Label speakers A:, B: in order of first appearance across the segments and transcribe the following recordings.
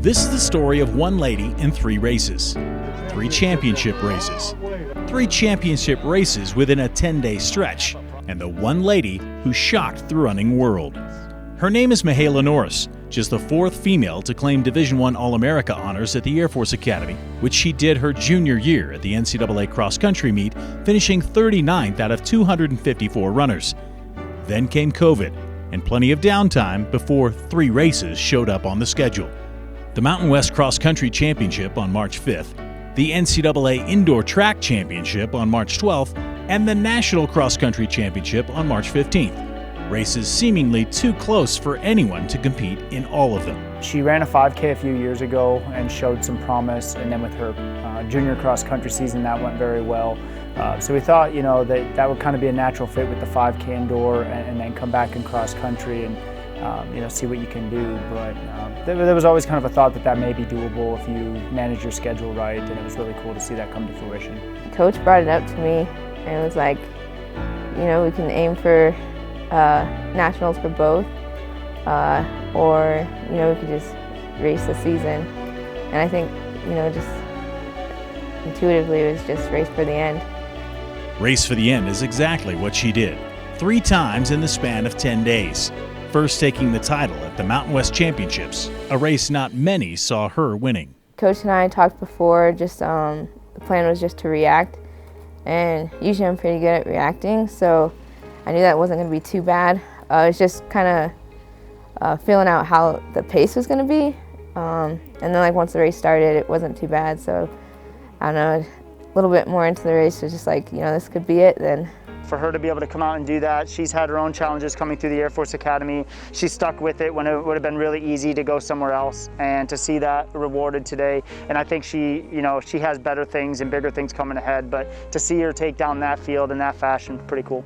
A: This is the story of one lady in 3 races, 3 championship races, 3 championship races within a 10-day stretch, and the one lady who shocked the running world. Her name is Mahala Norris, just the 4th female to claim Division I All-America honors at the Air Force Academy, which she did her junior year at the NCAA cross-country meet, finishing 39th out of 254 runners. Then came COVID, and plenty of downtime before 3 races showed up on the schedule. The Mountain West Cross Country Championship on March 5th, the NCAA Indoor Track Championship on March 12th, and the National Cross Country Championship on March 15th. Races seemingly too close for anyone to compete in all of them.
B: She ran a 5K a few years ago and showed some promise, and then with her junior cross country season, that went very well. So we thought, that would kind of be a natural fit with the 5K indoor, and then come back in cross country and see what you can do. But there was always kind of a thought that may be doable if you manage your schedule right, and it was really cool to see that come to fruition.
C: Coach brought it up to me and was like, we can aim for nationals for both, or we could just race the season. And I think, just intuitively it was just race for the end.
A: Race for the end is exactly what she did, 3 times in the span of 10 days. First taking the title at the Mountain West Championships, a race not many saw her winning.
C: Coach and I talked before, the plan was just to react, and usually I'm pretty good at reacting, so I knew that wasn't going to be too bad. It was just kind of feeling out how the pace was going to be, and then once the race started, it wasn't too bad, so I don't know, a little bit more into the race was just this could be it then.
B: For her to be able to come out and do that, she's had her own challenges coming through the Air Force Academy. She stuck with it when it would have been really easy to go somewhere else, and to see that rewarded today. And I think she has better things and bigger things coming ahead, but to see her take down that field in that fashion, pretty cool.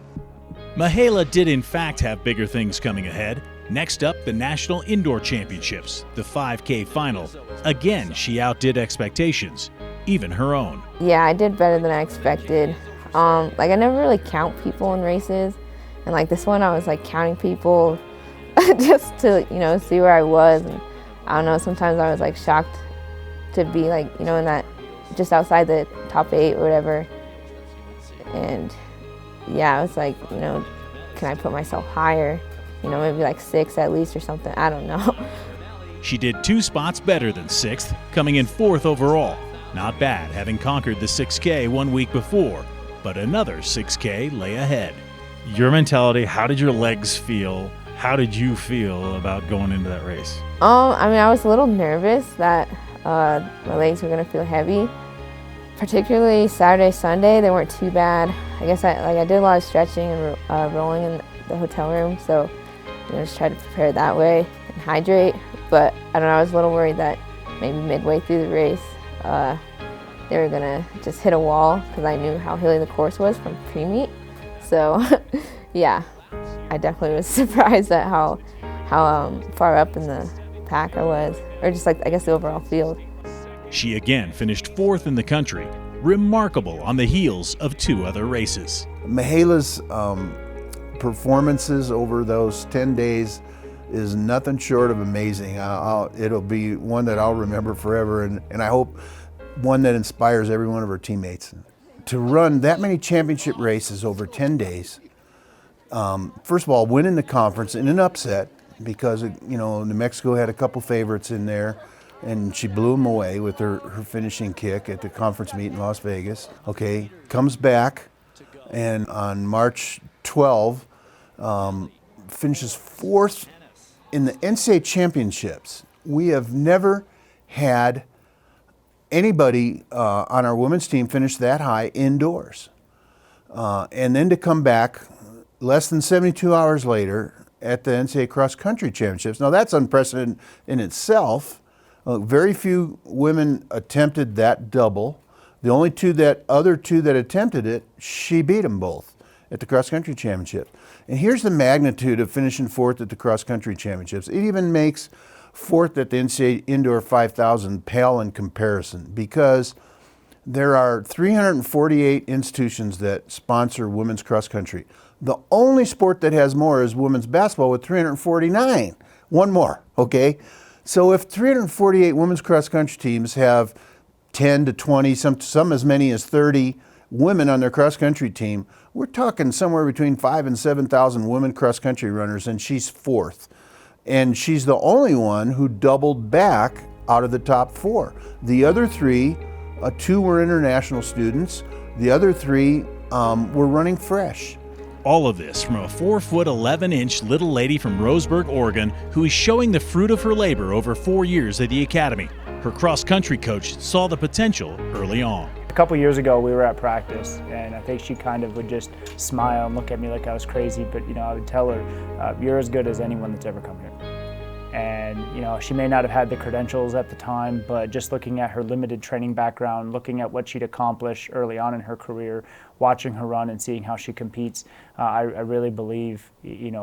A: Mahala did in fact have bigger things coming ahead. Next up, the National Indoor Championships, the 5K final. Again, she outdid expectations, even her own.
C: Yeah, I did better than I expected. I never really count people in races, and this one I was counting people just to see where I was, and I don't know, sometimes I was shocked to be in that just outside the top 8 or whatever, and yeah, I was can I put myself higher, maybe 6 at least or something, I don't know.
A: She did 2 spots better than 6th, coming in 4th overall. Not bad, having conquered the 6K 1 week before. But another 6K lay ahead. Your mentality, how did your legs feel? How did you feel about going into that race?
C: I was a little nervous that my legs were gonna feel heavy. Particularly Saturday, Sunday, they weren't too bad. I guess I did a lot of stretching and rolling in the hotel room, so just tried to prepare that way and hydrate. But I don't know, I was a little worried that maybe midway through the race, they were gonna just hit a wall because I knew how hilly the course was from pre-meet. So yeah, I definitely was surprised at how far up in the pack I was, or just I guess the overall field.
A: She again finished 4th in the country, remarkable on the heels of 2 other races.
D: Mahala's performances over those 10 days is nothing short of amazing. It'll be one that I'll remember forever, and I hope one that inspires every one of her teammates. To run that many championship races over 10 days, first of all, winning the conference in an upset, because New Mexico had a couple favorites in there, and she blew them away with her finishing kick at the conference meet in Las Vegas. Okay, comes back, and on March 12, finishes 4th in the NCAA championships. We have never had anybody on our women's team finish that high indoors. And then to come back less than 72 hours later at the NCAA Cross Country Championships. Now that's unprecedented in itself. Very few women attempted that double. The only other two that attempted it, she beat them both at the Cross Country Championship. And here's the magnitude of finishing 4th at the Cross Country Championships. It even makes 4th at the NCAA Indoor 5000 pale in comparison, because there are 348 institutions that sponsor women's cross country. The only sport that has more is women's basketball with 349. One more, okay? So if 348 women's cross country teams have 10 to 20, some as many as 30 women on their cross country team, we're talking somewhere between 5,000 and 7,000 women cross country runners, and she's fourth. And she's the only one who doubled back out of the top four. The other three, two were international students. The other three were running fresh.
A: All of this from a 4'11" little lady from Roseburg, Oregon, who is showing the fruit of her labor over 4 years at the academy. Her cross-country coach saw the potential early on.
B: A couple years ago, we were at practice, and I think she kind of would just smile and look at me like I was crazy, but I would tell her, you're as good as anyone that's ever come here. And she may not have had the credentials at the time, but just looking at her limited training background, looking at what she'd accomplished early on in her career, watching her run and seeing how she competes, I really believe,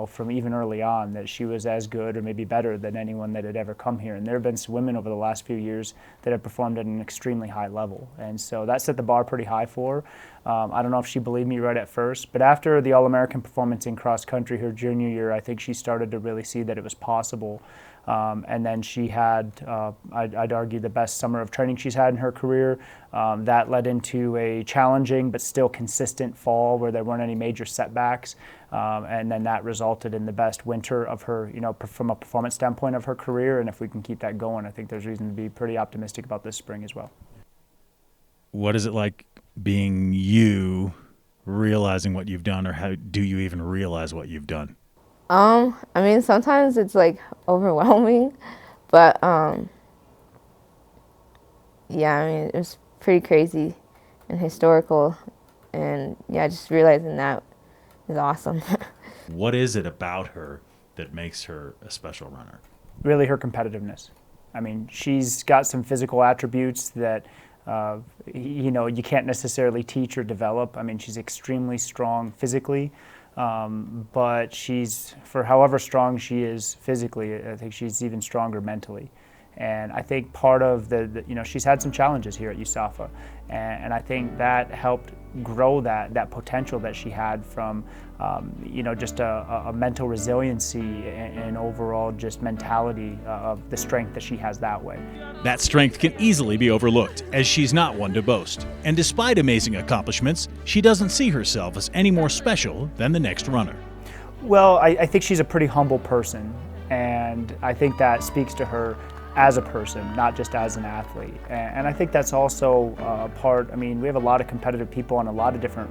B: from even early on, that she was as good or maybe better than anyone that had ever come here. And there have been some women over the last few years that have performed at an extremely high level. And so that set the bar pretty high for her. I don't know if she believed me right at first, but after the All-American performance in cross country her junior year, I think she started to really see that it was possible. And then she had, I'd argue, the best summer of training she's had in her career. That led into a challenging but still consistent fall where there weren't any major setbacks. And then that resulted in the best winter of her, from a performance standpoint of her career. And if we can keep that going, I think there's reason to be pretty optimistic about this spring as well.
A: What is it like being you, realizing what you've done, or how do you even realize what you've done?
C: I mean, sometimes it's like overwhelming, but yeah, I mean, it was pretty crazy and historical, and yeah, just realizing that is awesome.
A: What is it about her that makes her a special runner?
B: Really her competitiveness. I mean, she's got some physical attributes that you can't necessarily teach or develop. I mean, she's extremely strong physically. But she's, for however strong she is physically, I think she's even stronger mentally. And I think part of she's had some challenges here at USAFA, and I think that helped grow that potential that she had from, just a mental resiliency and overall just mentality of the strength that she has that way.
A: That strength can easily be overlooked, as she's not one to boast. And despite amazing accomplishments, she doesn't see herself as any more special than the next runner.
B: Well, I think she's a pretty humble person, and I think that speaks to her as a person, not just as an athlete. And I think that's also part, I mean, we have a lot of competitive people on a lot of different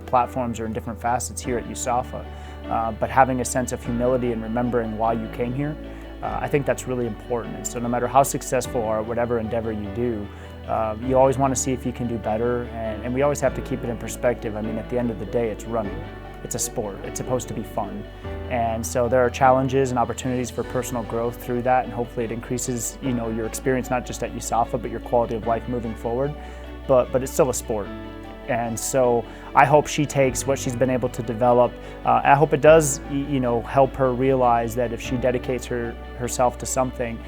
B: platforms or in different facets here at USAFA, but having a sense of humility and remembering why you came here, I think that's really important. And so no matter how successful or whatever endeavor you do, you always want to see if you can do better, and we always have to keep it in perspective. I mean, at the end of the day, it's running. It's a sport. It's supposed to be fun. And so there are challenges and opportunities for personal growth through that, and hopefully it increases, your experience not just at USAFA, but your quality of life moving forward. But it's still a sport. And so I hope she takes what she's been able to develop. I hope it does, help her realize that if she dedicates herself to something,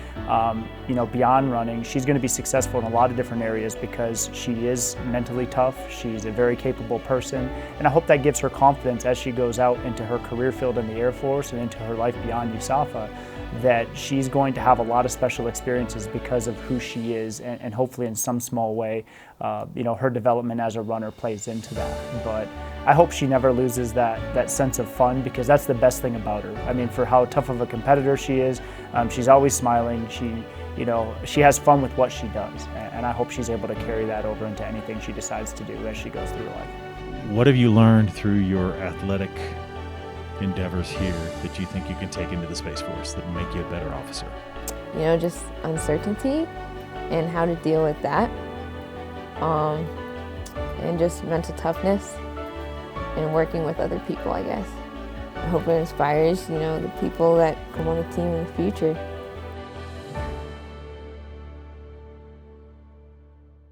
B: beyond running, she's going to be successful in a lot of different areas because she is mentally tough. She's a very capable person. And I hope that gives her confidence as she goes out into her career field in the Air Force and into her life beyond USAFA, that she's going to have a lot of special experiences because of who she is, and hopefully in some small way, her development as a runner plays into that. But I hope she never loses that sense of fun, because that's the best thing about her. I mean, for how tough of a competitor she is, she's always smiling. She has fun with what she does, and I hope she's able to carry that over into anything she decides to do as she goes through life.
A: What have you learned through your athletic endeavors here that you think you can take into the Space Force that will make you a better officer?
C: Just uncertainty and how to deal with that, and just mental toughness and working with other people, I guess. I hope it inspires, the people that come on the team in the future.